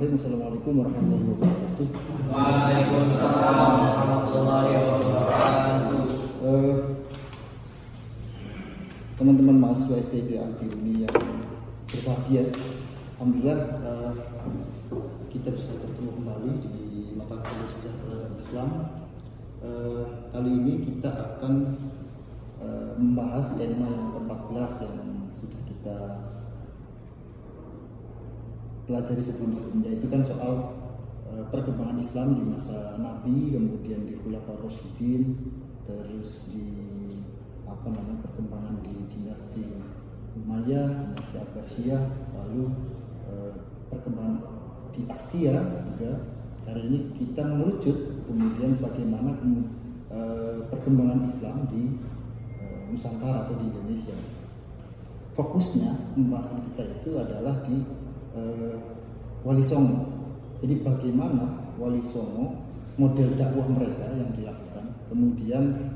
Bismillahirrahmanirrahim. Assalamualaikum warahmatullahi wabarakatuh. Waalaikumsalam warahmatullahi wabarakatuh. Teman-teman mahasiswa STD Alkiuni yang berbahagia, alhamdulillah kita bisa bertemu kembali di mata kuliah sejarah dan Islam. Kali ini kita akan membahas tema yang ke-14 yang sudah kita pelajari sebelumnya, itu kan soal perkembangan Islam di masa Nabi, kemudian di Khulafaur Rasyidin, terus di perkembangan di dinasti Umayyah, dinasti Abbasiyah, lalu perkembangan di Asia juga. Hari ini kita mengerucut kemudian bagaimana perkembangan Islam di Nusantara atau di Indonesia. Fokusnya pembahasan kita itu adalah di Wali Songo. Jadi bagaimana Wali Songo, model dakwah mereka yang dilakukan, kemudian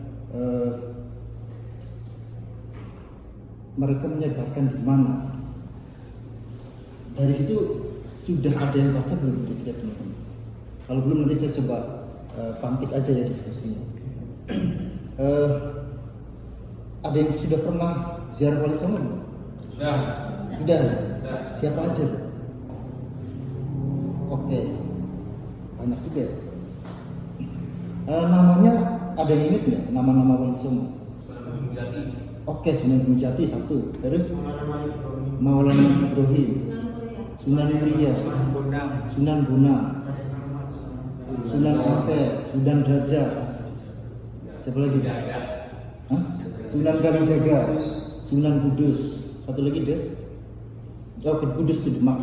mereka menyebarkan di mana. Dari situ sudah ada yang baca belum kira-kira teman-teman? Kalau belum nanti saya coba pantik aja ya diskusinya. Ada yang sudah pernah ziarah Wali Songo belum? Sudah. Sudah. Siapa aja tuh? Oke, banyak juga ya. Namanya ada yang ingat nggak? Nama-nama Wali Songo? Oke, Sunan Gunung Jati satu. Terus Maulana Ibrahim, Sunan Muria, Sunan Bonang, Sunan Ampel, Sunan Derajat. Siapa lagi? Hah? Sunan Kalijaga, Sunan Kudus. Satu lagi deh. Oh, Kudus itu Demak.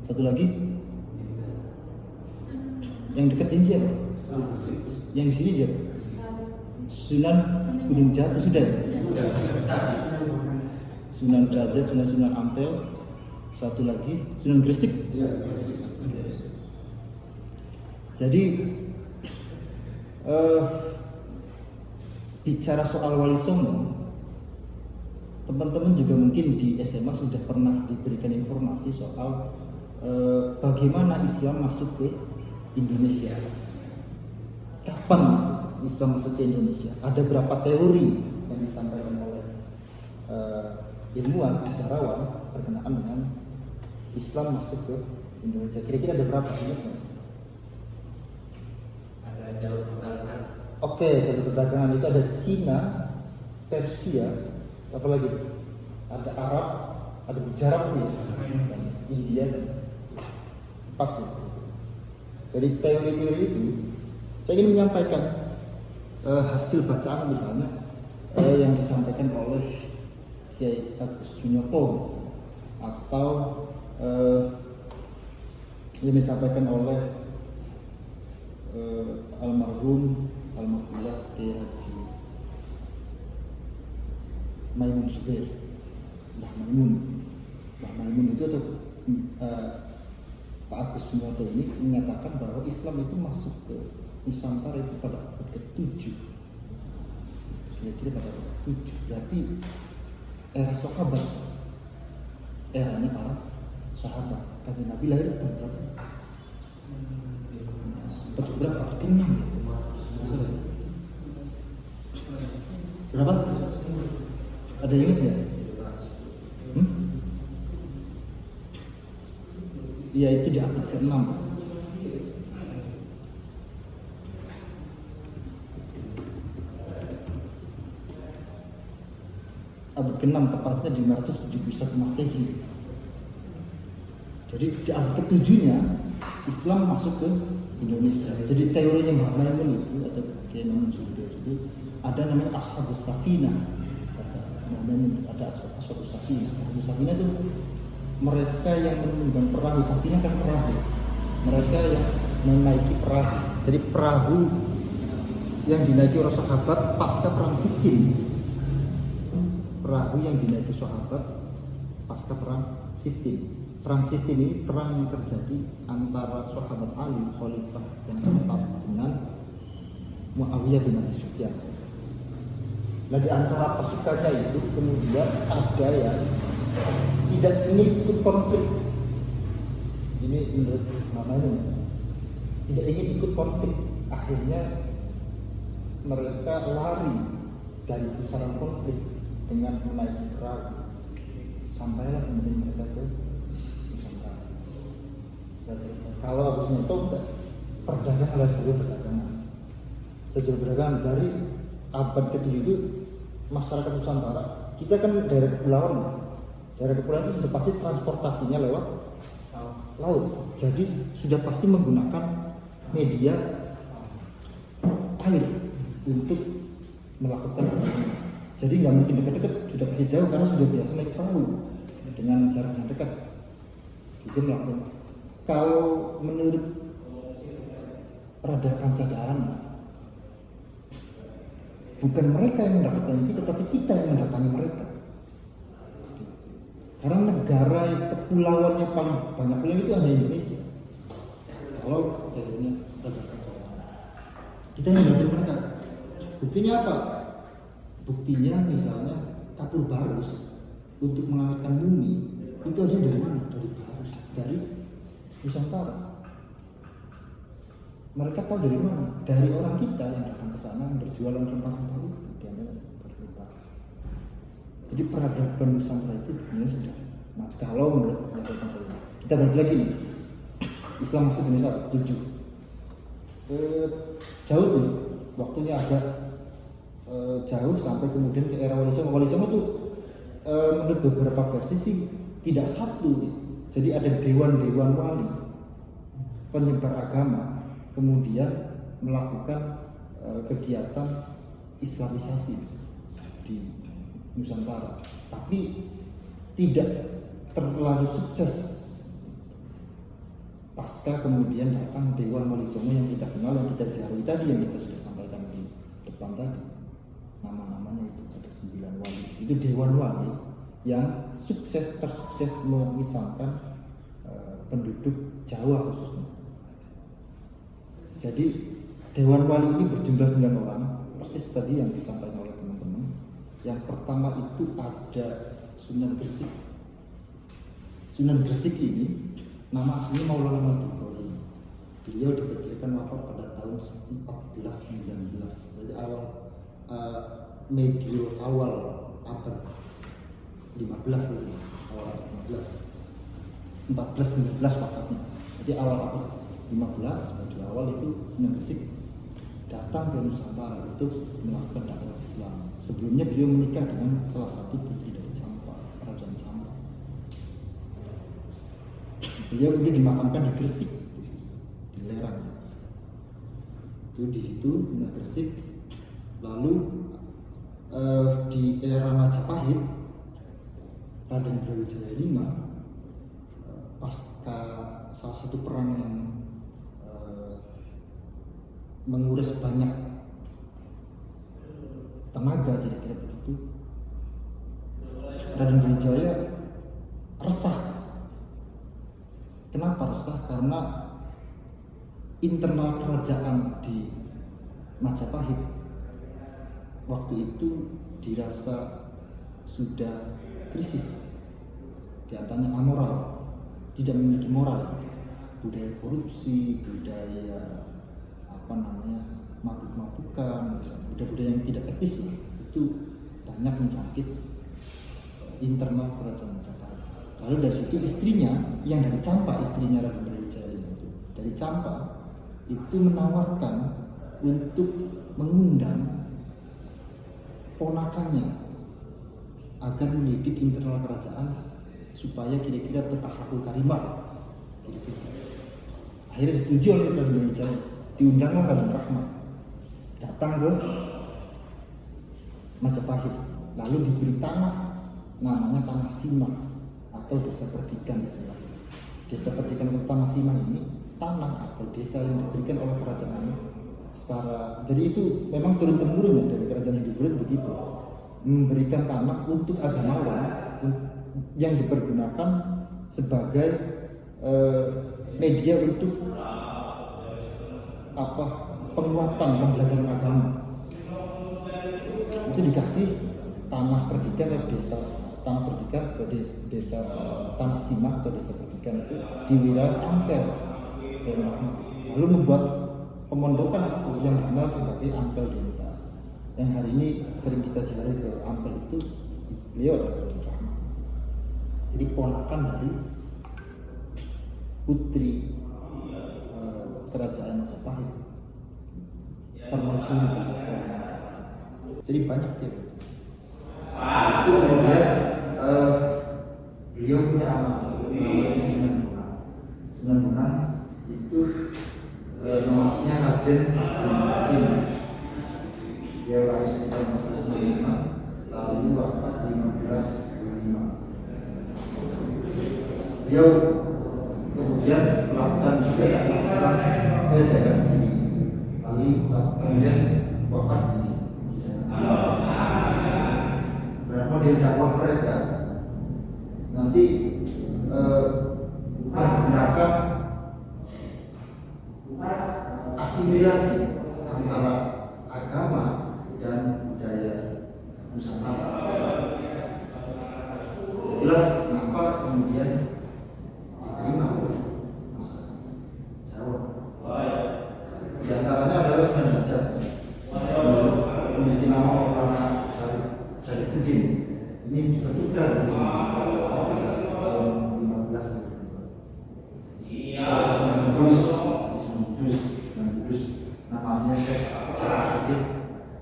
Satu lagi. Yang dekat ini siapa? Yang di sini siapa? Sunan Gunung Jati sudah. Sunan Derajat, Sunan Ampel, satu lagi Sunan Gresik. Jadi bicara soal Wali Songo, teman-teman juga mungkin di SMA sudah pernah diberikan informasi soal bagaimana Islam masuk ke Indonesia. Kapan Islam masuk ke Indonesia? Ada berapa teori yang disampaikan oleh ilmuwan, sejarawan berkenaan dengan Islam masuk ke Indonesia. Kira-kira ada berapa? Ada jalur perdagangan. Oke, jalur perdagangan itu ada Cina, Persia, apa lagi? Ada Arab, ada Gujarat, India, dan empat. Dari teori-teori itu, saya ingin menyampaikan hasil bacaan misalnya yang disampaikan oleh Kiai Agus Sunyoto atau yang disampaikan oleh almarhum Kiai Haji Maimun Zubair, Mbah Maimun itu atau Pak Agus Sunyoto ini menyatakan bahwa Islam itu masuk ke Nusantara itu pada abad ke-7. Kira-kira pada abad ke-7. Berarti era sahabat, eranya para sahabat. Kanjeng Nabi lahir tahun berapa? Berapa? Ke-6. Berapa? Ada yang ingat nggak? Iya, itu di abad ke-6. Abad ke-6 tepatnya di 571 Masehi. Jadi di abad ke-7-nya Islam masuk ke Indonesia. Jadi teorinya Mbah Maimun itu atau Kiai Maimun Zubair itu ada namanya Ashabus Safinah. Ada Ashabus Safinah. Ashabus Safinah itu mereka yang menemukan perahu. Safinah kan perahu. Mereka yang menaiki perahu. Jadi perahu yang dinaiki oleh sahabat pasca perang Siffin. Perahu yang dinaiki sahabat pasca perang Siffin. Perang Siffin ini perang yang terjadi antara sahabat Ali, Khalifah yang keempat, dengan Muawiyah bin Abi Sufyan. Nah, di antara pasukannya itu kemudian ada yang tidak ingin ikut konflik. ini menurut namanya tidak ingin ikut konflik, akhirnya mereka lari dari pusaran konflik dengan menaiki perahu, sampailah kemudian mereka ke Nusantara. Kalau Agus Noto perdagangan adalah jalur perdagangan. Jalur perdagangan dari abad ke-7 itu masyarakat Nusantara, kita kan daerah kepulauan itu sudah pasti transportasinya lewat laut, jadi sudah pasti menggunakan media air untuk melakukan perjalanan. Jadi nggak mungkin dekat-dekat, sudah pasti jauh karena sudah biasa naik perahu dengan jarak yang dekat. Itu melakukan. Kalau menurut Radha Pancadharma, bukan mereka yang mendatangi kita, tapi kita yang mendatangi mereka. Karena negara kepulauan yang paling banyak pulau itu hanya Indonesia. Kalau teorinya Radha Pancadharma, kita yang mendatangi mereka. Buktinya apa? Buktinya misalnya kapur barus untuk mengawetkan bumi itu ada dari mana? Dari barus, dari Nusantara. Mereka tahu dari mana? Dari orang kita yang datang ke sana berjualan rempah-rempah itu, diantara berlimpah. Jadi peradaban Nusantara itu sebenarnya sudah. Nah, kalau menurut kita balik lagi nih, Islam masuk Indonesia 7. Jauh tuh, waktunya agak jauh sampai kemudian ke era Wali Songo. Wali Songo tuh menurut beberapa versi sih tidak satu. Jadi ada dewan-dewan wali penyebar agama, kemudian melakukan kegiatan Islamisasi di Nusantara, tapi tidak terlalu sukses. Pasca kemudian datang Dewan Wali Songo yang kita kenal, yang kita ziarahi tadi, yang kita sudah sampaikan di depan tadi. Nama-namanya itu ada 9 wali. Itu Dewan Wali yang tersukses memisahkan penduduk Jawa khususnya. Jadi Dewan Wali ini berjumlah 9 orang, persis tadi yang disampaikan oleh teman-teman. Yang pertama itu ada Sunan Gresik. Sunan Gresik ini nama aslinya Maulana Maldini. Beliau diperkirakan wafat pada tahun 1419, berarti awal abad 15 dulu, awal abad 15, 1419 wafatnya. Jadi awal abad 15, di awal itu Sunan Gresik datang ke Nusantara untuk melakukan dakwah Islam. Sebelumnya beliau menikah dengan salah satu putri dari Campa, Kerajaan Campa. Beliau kemudian dimakamkan di Gresik, di Lerang. Itu di situ Sunan Gresik. Lalu di era Majapahit, Raden Brawijaya V pasca salah satu perang yang menguras banyak tenaga, kira-kira begitu, Raden Brawijaya resah. Kenapa resah? Karena internal kerajaan di Majapahit waktu itu dirasa sudah krisis, diantaranya amoral, tidak memiliki moral, budaya korupsi, budaya mabuk-mabukan, budaya-budaya yang tidak etis lah, itu banyak menjangkit internal kerajaan Majapahit. Lalu dari situ istrinya yang dari Campa, istrinya Raden Brawijaya itu dari Campa itu menawarkan untuk mengundang ponakannya agar mendidik internal kerajaan supaya kira-kira berakhlakul karimah. Akhirnya disetujui oleh Raden Brawijaya, diundanglah Raden Rahmat datang ke Majapahit, lalu diberi tanah, namanya Tanah Simah atau Desa Perdikan istilahnya. Desa Perdikan atau Tanah Simah ini tanah atau desa yang diberikan oleh kerajaan secara, jadi itu memang turun-temurun ya dari kerajaan Hindu begitu, memberikan tanah untuk agamawan yang dipergunakan sebagai media untuk penguatan pembelajaran agama. Itu dikasih tanah Perdikan ke desa, tanah Perdikan ke desa Tanah Simah atau Desa Perdikan. pendidikan itu di wilayah Ampel, lalu membuat pemondokan yang dikenal sebagai Ampel Denta. Yang hari ini sering kita ziarah ke Ampel itu beliau adalah Rahmat. Jadi ponakan dari putri kerajaan Majapahit, permaisuri kerajaan Majapahit. Jadi banyak dia. Habis itu kemudian beliau punya anak namanya Sunan Bonang. Sunan Bonang itu namanya Raden Abdul. Dia lahir sekitar 1465, lalu wafat 1525. Beliau kemudian melakukan juga dakwah Islam ke daerah ini, lalu kemudian wafat di sini. Model dakwah mereka nanti menggunakan asimilasi antara agama dan budaya Nusantara. Itulah kenapa kemudian diterima oleh masyarakat Jawa. Di antaranya adalah Sunan Derajat, memiliki nama Maulana Syarifuddin. Ini juga putra dari Sunan pada tahun 15. Sunan Kudus, nama aslinya Syekh Syarifuddin,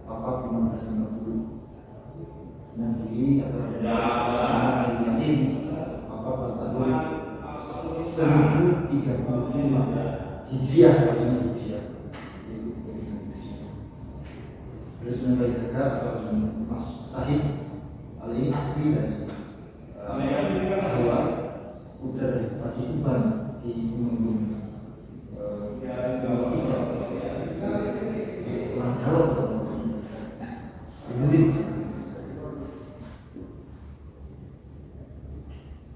wafat 1550. Sunan Giri atau Sunan Yatin, wafat pada tahun 1035 Hijriah. Terus Sunan Kalijaga atau Sunan Mas Sahid, hal ini asli dari Jawa, putra dari Bupati Tuban di Gunung orang Jawa kemudian.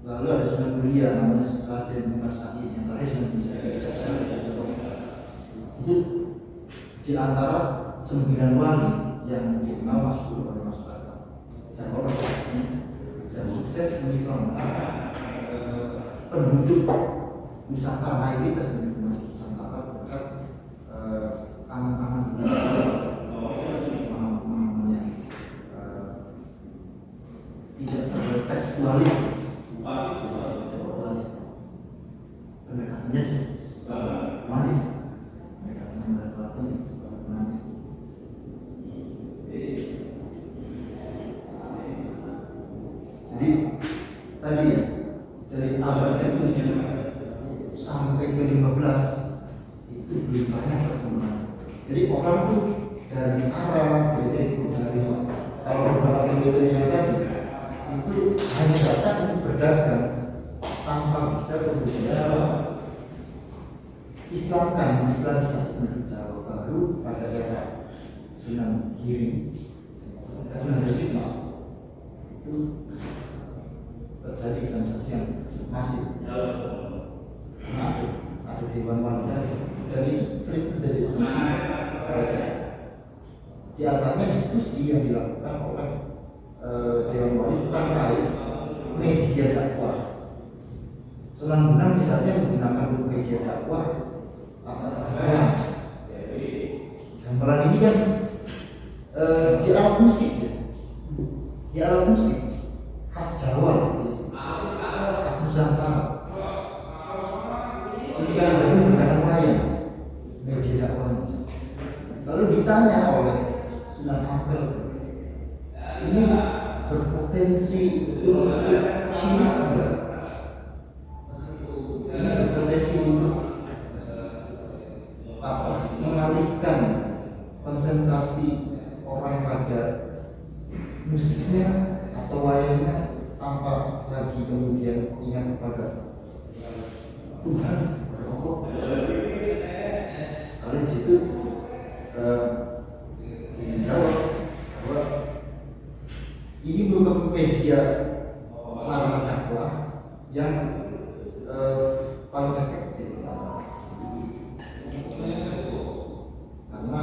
Lalu ada Sunan Muria namanya Raden Bukar Sahid, yang terakhir Sunan Muria. Itu di antara 9 wali yang dikenal masyhur oleh masyarakat Jawa dan sukses mengislamkan penduduk Nusantara, mayoritas penduduk Nusantara berkat tangan-tangan tidak tertekstualis, pendekatannya manis, pendekatan manis. Jadi tadi ya, dari abad ke-7 sampai ke-15 itu belum banyak perkembangan. Jadi orang tuh dari Arab, dari kalau beberapa yang tadi itu hanya datang untuk berdagang tanpa bisa kemudian Islamisasi penduduk Jawa. Baru pada era Sunan Giri, Sunan Gresik itu terjadi Islamisasi yang masif. Ada dewan wanita dan itu sering terjadi diskusi. Di antaranya diskusi yang dilakukan oleh dewan wanita terkait media dakwah. Sunan Bonang misalnya menggunakan media dakwah gamelan. Gamelan ini kan di alat musik, di alat musik khas Jawa, khas Nusantara. Jadi kalian jadi menggunakan wayang media dakwahnya. Lalu ditanya oleh Sunan Ampel, ini berpotensi untuk syirik enggak? Ini berpotensi untuk mengalihkan konsentrasi orang pada musiknya atau wayangnya tanpa lagi kemudian ingat kepada Tuhan, kepada Allah. Kalau di situ dijawab bahwa ini merupakan media sarana dakwah yang paling efektif karena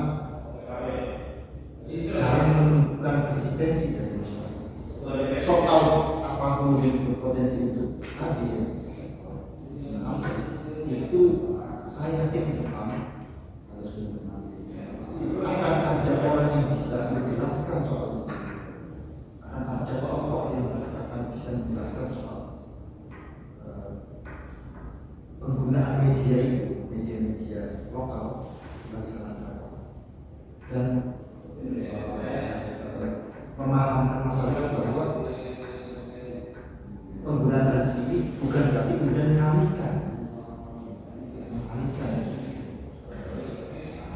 jarang menemukan resistensi dari masyarakat soal apa kemudian berpotensi untuk tadi ya. itu saya yakin ke depan harus akan ada orang yang bisa menjelaskan soal itu, akan ada tokoh yang akan bisa menjelaskan soal penggunaan media itu, media lokal sebagai sarana dan memahamkan masyarakat bahwa penggunaan tradisi ini bukan berarti kemudian mengalihkan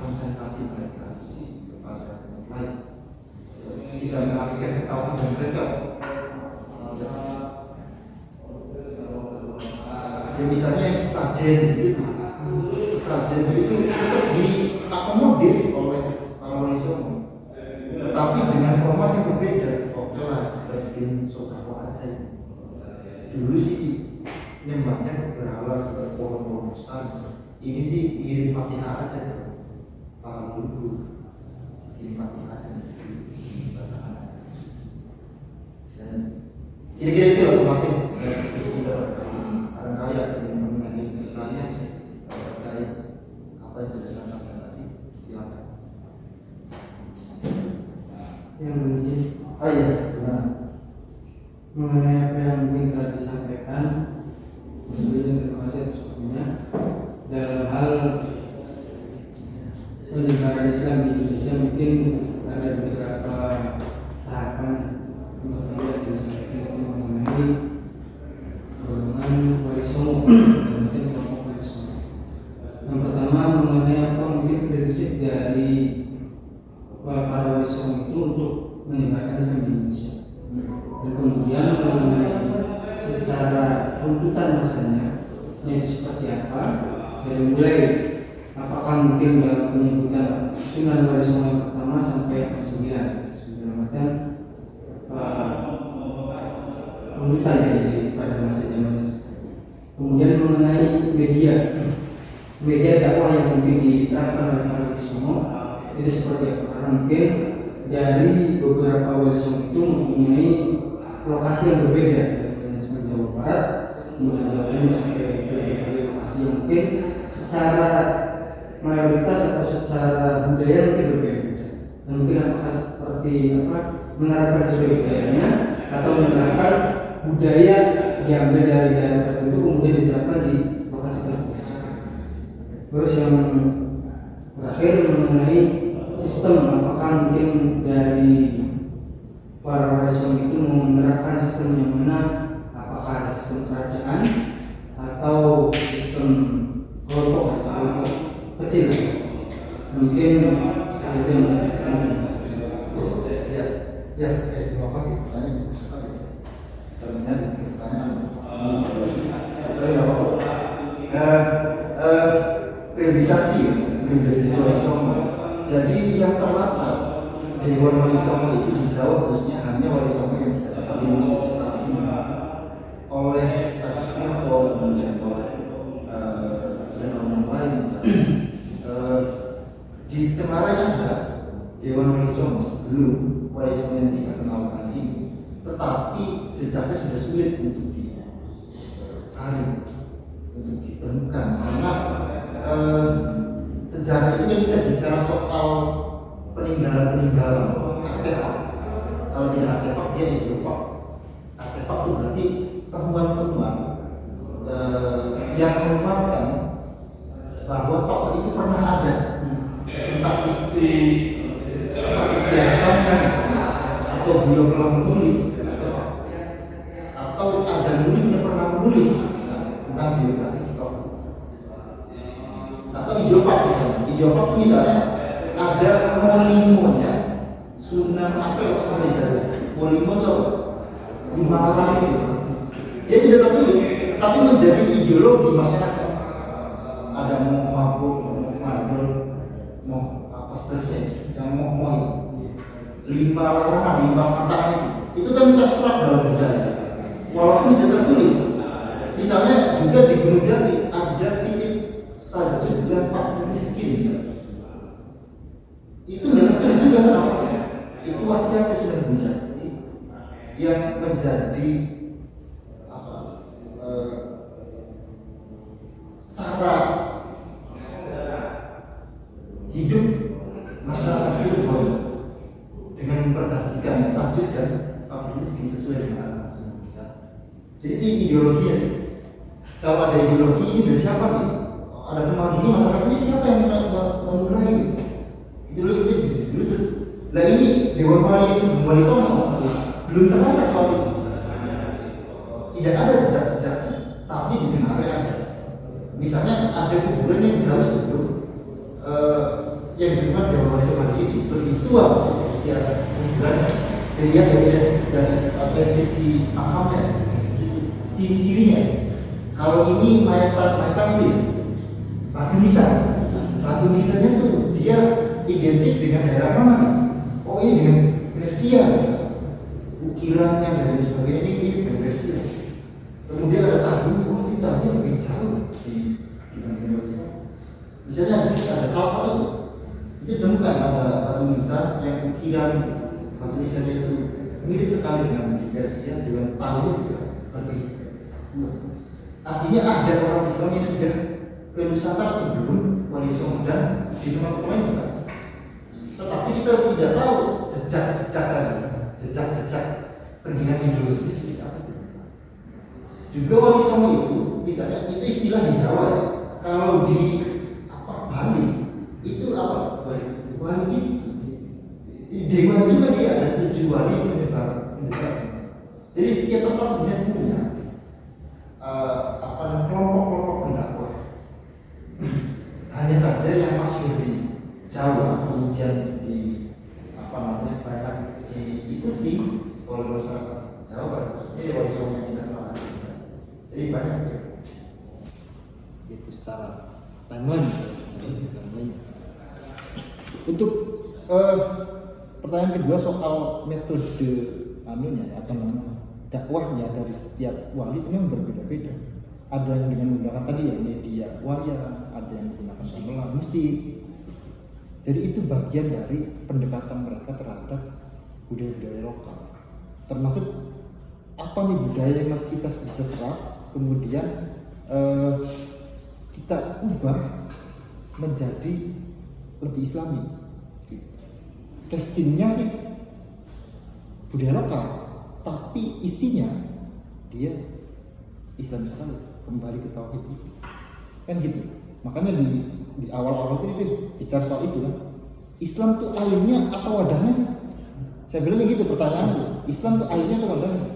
konsentrasi mereka kepada yang lain, tidak mengalihkan ketahuan dan mereka. Ya misalnya yang sesajen itu tetap diakomodir oleh para wali songo, tetapi dengan format yang berbeda. Oke lah, kita bikin sodako aja. Dulu sih nyembahnya ke berhala, ke pohon-pohon besar. Ini sih kirim Fatihah aja ke para leluhur, kirim Fatihah aja di bacaan. Dan kira-kira itu lah pematin dari diskusi kita. Barangkali ada yang mengenai bertanya terkait apa yang sudah saya sampaikan tadi. Silakan. Yang mungkin Iya, benar. mengenai apa yang mungkin telah disampaikan, sebelumnya terima kasih atas waktunya. Dalam hal penyebaran Islam di Indonesia mungkin ada beberapa tahapan yang tidak disampaikan mengenai golongan wali songo dan mungkin kelompok wali songo. Yang pertama mengenai apa mungkin prinsip dari para wali songo itu untuk menyebarkan Islam di Indonesia. Dan kemudian mengenai secara runtutan masanya yaitu seperti apa, dari mulai apakah mungkin dalam penyebutan Sunan Wali Songo yang pertama sampai yang ke-9 macam runtutan dari pada masa zaman. Kemudian mengenai media dakwah yang mungkin diterapkan oleh para wali songo itu seperti apa? Karena mungkin dari beberapa wali songo itu mempunyai lokasi yang berbeda, seperti Jawa Barat, kemudian Jawa Timur sampai ke berbagai lokasi yang mungkin secara mayoritas atau secara budaya mungkin berbeda. Dan mungkin apakah seperti apa menerapkan sesuai budayanya atau menerapkan budaya diambil dari daerah tertentu kemudian diterapkan di lokasi tertentu. Terus yang terakhir mengenai sistem, apakah mungkin dari para wali songo itu menerapkan sistem yang mana, apakah ada sistem kerajaan atau sistem kelompok kecil. Mungkin itu yang Terima kasih. Pertanyaan bagus sekali. Sebenarnya pertanyaan periodisasi wali songo. Jadi yang terlacak Dewan Wali Songo itu di Jawa khususnya hanya wali songo yang diketahui masuk sekarang oleh Sunan kemudian oleh sejarah yang lain misalnya. Di Tenggarai ada Dewan Wali Songo sebelum Wali Songo yang kita kenalkan ini, tetapi jejaknya sudah sulit untuk dicari, untuk ditemukan karena sejarah itu tidak bicara soal peninggalan artefak. Kalau tidak artefak dia idofak. Artefak itu berarti temuan-temuan yang menguatkan bahwa tokoh itu pernah ada, entah itu istilahnya atau beliau pernah menulis atau ada murid yang pernah menulis tentang biografi tokoh atau idofak misalnya ada molimonya Sunan Ampel Sunan Jaya. Molimo coba 5 orang itu dia tidak tertulis tapi menjadi ideologi masyarakat. Ada mau mabuk, mau mandul, mau apa seterusnya yang mau 5 larangan, 5 kata itu kan terserap dalam budaya walaupun tidak tertulis. Misalnya juga di Gunung Jati ada titik tajuk dan Pak miskin misalnya. Itu nggak tertulis juga kenapa? Itu wasiatnya Sunan Gunung Jati yang menjadi cara Jadi itu ideologinya. Kalau ada ideologi ini dari siapa nih? Ada pemahaman ini masyarakat ini siapa yang memulai? Ideologi itu. Nah ini Dewan Wali yang sebelum Wali Songo belum terbaca soal itu. Tidak ada jejak-jejaknya, tapi di tengah ada. Misalnya ada kuburan yang jauh sebelum yang ditemukan Dewan Wali Songo ini lebih tua usia kuburannya. Dilihat dari deskripsi makamnya, ciri-cirinya. Kalau ini mayasat itu batu nisannya tuh dia identik dengan daerah mana nih? Oh ini dengan Persia, ukirannya dan lain sebagainya ini dengan Persia. Kemudian ada tahun, oh ini tahunnya lebih jauh di Indonesia. Misalnya di sini ada salah satu itu temukan ada batu nisan yang ukiran batu nisannya itu mirip sekali dengan di Persia, dengan tahunnya juga lebih. Artinya ada orang Islam yang sudah ke Nusantara sebelum Wali Songo dan di tempat lain juga. Tetapi kita tidak tahu jejak pendidikan ideologi seperti apa. Juga Wali Songo itu, misalnya itu istilah di Jawa ya. Kalau di Bali itu apa? Wali di Dewa juga dia ada 7 wali penyebar. Jadi setiap tempat sebenarnya punya kelompok-kelompok pendakwah. Hanya saja yang masyhur di Jawa kemudian banyak diikuti oleh masyarakat Jawa. Ini Wali Songo yang kita kenal. Jadi banyak ya. Itu secara timeline. Untuk pertanyaan kedua soal metode dakwahnya dari setiap wali itu memang berbeda-beda. Ada yang dengan menggunakan tadi ya media wayang, ada yang menggunakan gamelan, musik. Jadi itu bagian dari pendekatan mereka terhadap budaya-budaya lokal. Termasuk apa nih budaya yang masih kita bisa serap, kemudian kita ubah menjadi lebih Islami. Casingnya sih budaya lokal, tapi isinya dia Islam sekali, kembali ke tauhid itu kan gitu. Makanya di awal-awal itu bicara soal itu kan, Islam tuh airnya atau wadahnya sih? Saya bilang gitu pertanyaannya, Islam tuh airnya atau wadahnya?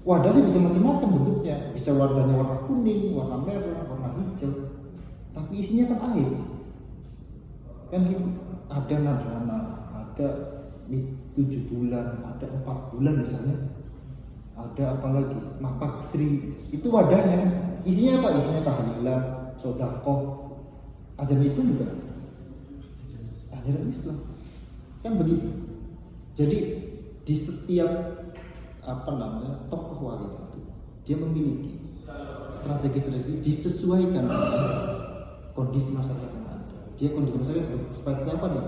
Wadah sih bisa macam-macam bentuknya, bisa wadahnya warna kuning, warna merah, warna hijau, tapi isinya kan air kan gitu. Ada nadana, ada 7 bulan, ada 4 bulan misalnya, ada apa lagi mapak sri, itu wadahnya kan. Isinya apa? Isinya tahlilan, sedekah, ajaran Islam juga, ajaran Islam kan begitu. Jadi di setiap tokoh wali itu dia memiliki strategi disesuaikan dengan kondisi masyarakat yang ada. Dia kondisi masyarakat seperti apa nih?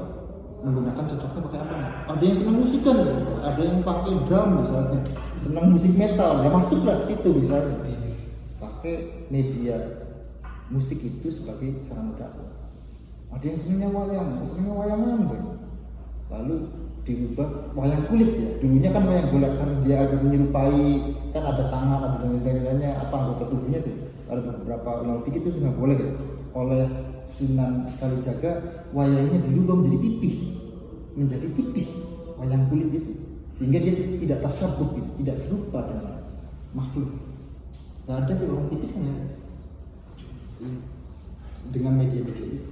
Menggunakan cocoknya pakai apa nih? Ada yang senang musik kan, ada yang pakai drum misalnya, senang musik metal, ya masuklah ke situ misalnya. Pakai media musik itu sebagai sarana dakwah. Ada yang senangnya wayangan kan. Lalu dirubah wayang kulit ya. Dulunya kan wayang kulit karena dia agak menyerupai, kan ada tangan, ada dengan apa anggota tubuhnya tuh. Ada beberapa ulama fikih itu nggak boleh ya. Oleh Sunan Kalijaga wayangnya dirubah menjadi tipis wayang kulit itu, sehingga dia tidak tasyabuh, tidak serupa dengan makhluk. Nggak ada sih orang tipis kan ya dengan media-media itu.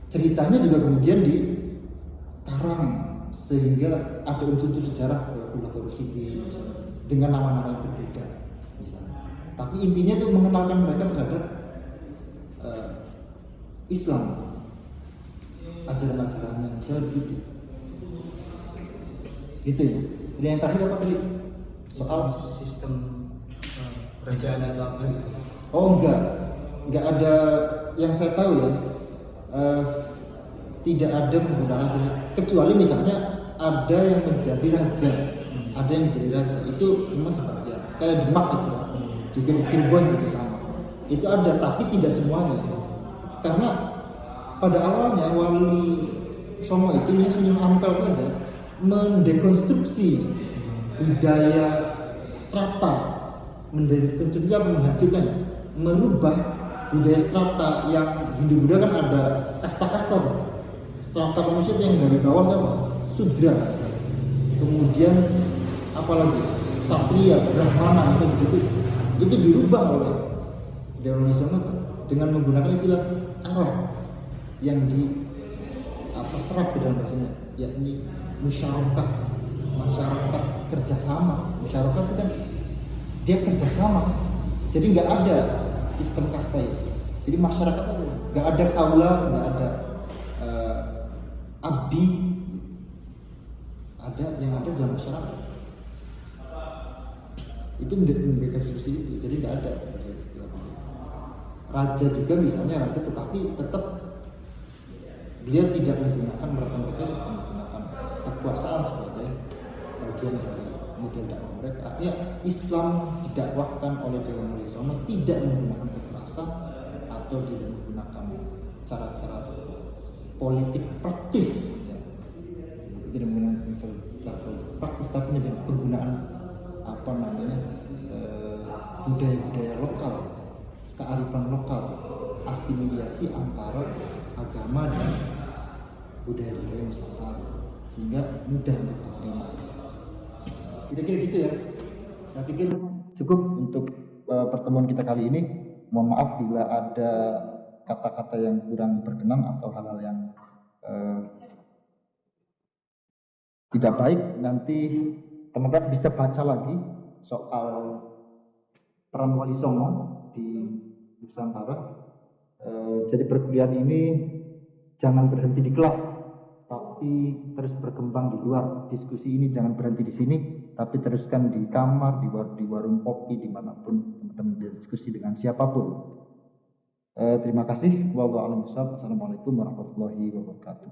Ceritanya juga kemudian dikarang sehingga ada unsur sejarah Khulafaur Rasyidin dengan nama-nama yang berbeda misalnya. Tapi intinya itu mengenalkan mereka terhadap Islam, ajaran-ajarannya misalnya begitu. Gitu ya. Jadi yang terakhir apa tadi? Soal sistem kerajaan atau apa gitu. Oh enggak ada yang saya tahu ya. Tidak ada menggunakan kecuali misalnya ada yang menjadi raja, ada yang menjadi raja itu memang sebagian kayak Demak itu, juga di Cirebon juga sama. Itu ada, tapi tidak semuanya. Karena pada awalnya Wali Songo itu hanya Sunan Ampel saja mendekonstruksi budaya strata mendekonstruksi, menghancurkan, merubah budaya strata yang Hindu-Buddha kan ada kasta-kasta tuh. Strata manusia yang dari bawah apa? Sudra. Kemudian apalagi Satria, Brahmana itu dirubah oleh Dewa Wisono dengan menggunakan istilah Arab yang serap di dalam bahasanya, yakni musyarakah, masyarakat kerjasama. Musyarakah itu kan dia kerjasama, jadi nggak ada sistem kasta itu. Jadi masyarakat itu nggak ada kaula, nggak ada abdi, ada yang ada dalam masyarakat. Itu mendekonstruksi itu, jadi nggak ada istilah itu. Raja juga misalnya raja, tetapi tetap dia tidak menggunakan mereka menggunakan kekuasaan sebagai bagian dari model dakwah mereka. Artinya Islam didakwahkan oleh Dewa Wisono tidak menggunakan kekerasan atau tidak menggunakan cara-cara politik praktis, ya. Tidak menggunakan cara politik praktis, tapi dengan penggunaan budaya-budaya lokal, kearifan lokal, asimilasi antara agama dan budaya-budaya Nusantara, sehingga mudah untuk diterima. Kira-kira gitu ya. Saya pikir cukup untuk pertemuan kita kali ini. Mohon maaf bila ada kata-kata yang kurang berkenan atau hal-hal yang tidak baik. Nanti teman-teman bisa baca lagi soal peran Wali Songo di Nusantara. Jadi perkuliahan ini jangan berhenti di kelas, tapi terus berkembang di luar. Diskusi ini jangan berhenti di sini, tapi teruskan di kamar, di warung kopi, dimanapun teman-teman berdiskusi dengan siapapun. Terima kasih. Wallahu a'lam bishawab. Assalamualaikum warahmatullahi wabarakatuh.